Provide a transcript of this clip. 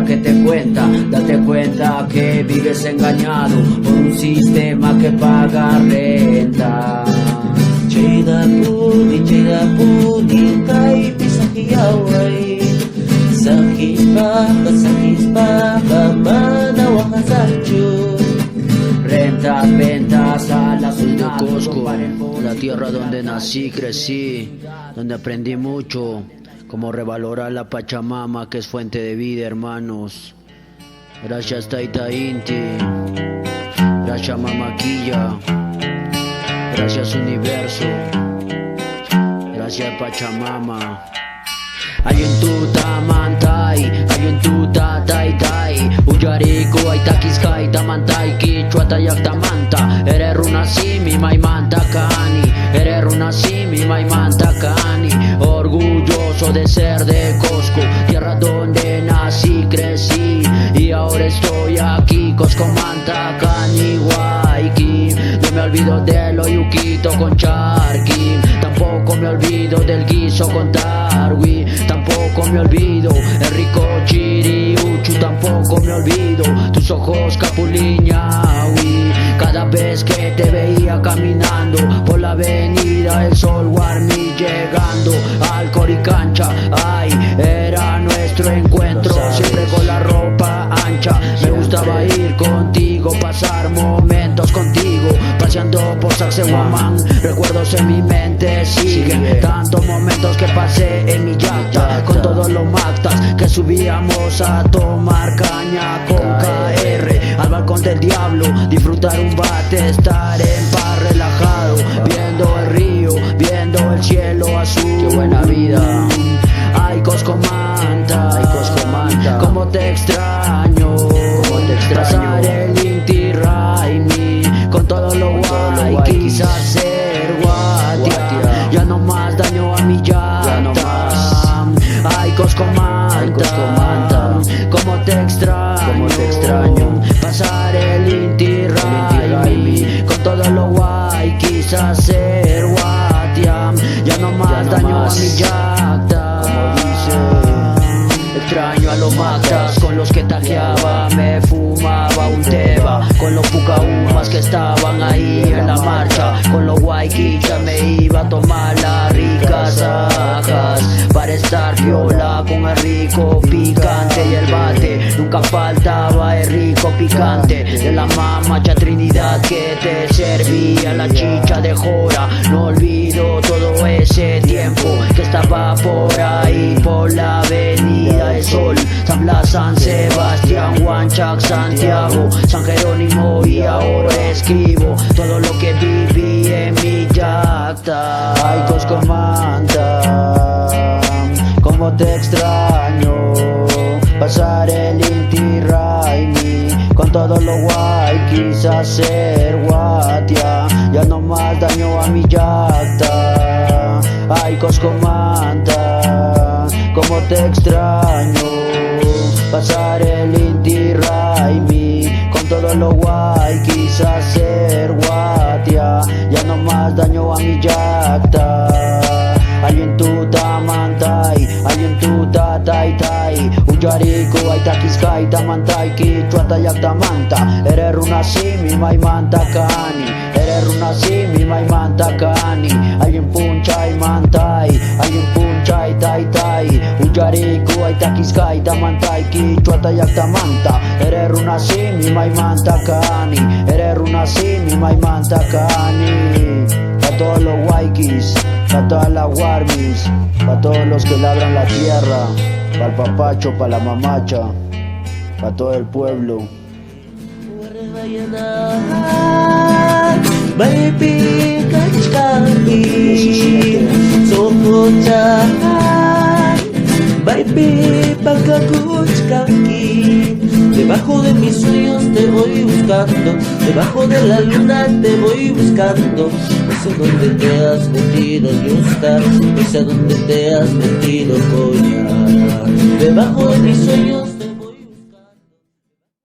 que te cuenta. Date cuenta que vives engañado por un sistema que paga renta. Chida puni, kay pisakiyaway. Sakis paka, manawahasachu. Rentas, ventas a la ciudad. Cosco, la tierra donde nací, crecí, donde aprendí mucho, cómo revalorar la Pachamama, que es fuente de vida, hermanos. Gracias Taita Inti, gracias Mamaquilla, gracias Universo, gracias Pachamama. Ayuntuta mantai, ayuntuta taitai, Uyariku aitakiskai tamantai, Kichwata yaktamanta, Ererunasimi maimanta kani, Ererunasimi maimanta kani. Orgulloso de ser de Cosco, tierra donde nací, crecí, y ahora estoy aquí, Cosco manta kani guayki. No me olvido de lo yuquito con charqui, tampoco me olvido del guiso con tarwi, tampoco me olvido el rico chiriuchu, tampoco me olvido tus ojos capuliñawi. Cada vez que te veía caminando por la avenida El Sol Guarmi, llegando al Coricancha, ay, era nuestro encuentro, siempre con la ropa ancha. Me gustaba ir contigo, pasar momentos contigo, paseando por Sacsayhuamán. Recuerdos en mi mente siguen, tantos momentos que pasé en mi yacta, con todos los mactas que subíamos a tomar caña con KR al balcón del diablo, disfrutar un bate, estar en paz relajado, viendo el río, viendo el cielo azul. Qué buena vida. Ay, Cosco manta, Ay, Cosco manta, cómo te extraño, cómo te extraño. Pasar el Inti Raymi con todo lo guay, quizás ser guatia, ya no más daño a mi llanta. Ya no más. Ay, Cosco manta, cómo te extraño, pasar el Inti Raymi con todo lo guay, quizás ser guatia, ya no más daño a mi llanta. Como dice, extraño a los mactas con los que tajeaba, me fumaba un teba, con los pucaumas que estaban ahí en la marcha, con los guayquichas me iba a tomar las ricas ajas, para estar viola con el rico picante y el bate. Nunca faltaba el rico picante de la mamacha Trinidad que te servía la chicha de jora. No olvido todo ese tiempo que estaba por ahí, por la avenida El Sol, San Blas, San Sebastián, Huanchac, Santiago, San Jerónimo, y ahora escribo todo lo que viví en mi yacta. Ay, Cosco manta, cómo te extraño, pasar el Inti Raymi con todo lo guay, quizás ser guatia, ya no más daño a mi yacta. Ay, Cosco manta, cómo te extraño, pasar el Inti Raymi con todo lo guay, quizás ser guatia, ya no más daño a mi yacta. Ayuntuta mantai, ayuntuta taitai, Uyariku aitakiskai tamantai, Kichwata yaktamanta, Ererunasimi maimanta kani, Ererunasimi maimanta kani. Ayunpunchay mantai, ayunpunchay taitai, Uyariku aitakiskai tamantai, Kichwata yaktamanta, Ererunasimi maimanta kani, Ererunasimi maimanta kani. Pa' todos los guayquis, pa' todas las guarmis, pa' todos los que labran la tierra, pa' el papacho, pa' la mamacha, pa' todo el pueblo. Baby, kachkari, sokocha, baby, pakakuchkaki. Debajo de mis sueños te voy buscando, debajo de la luna te voy buscando. No sé dónde te has metido Yustar, no sé dónde te has metido Coña. Debajo de mis sueños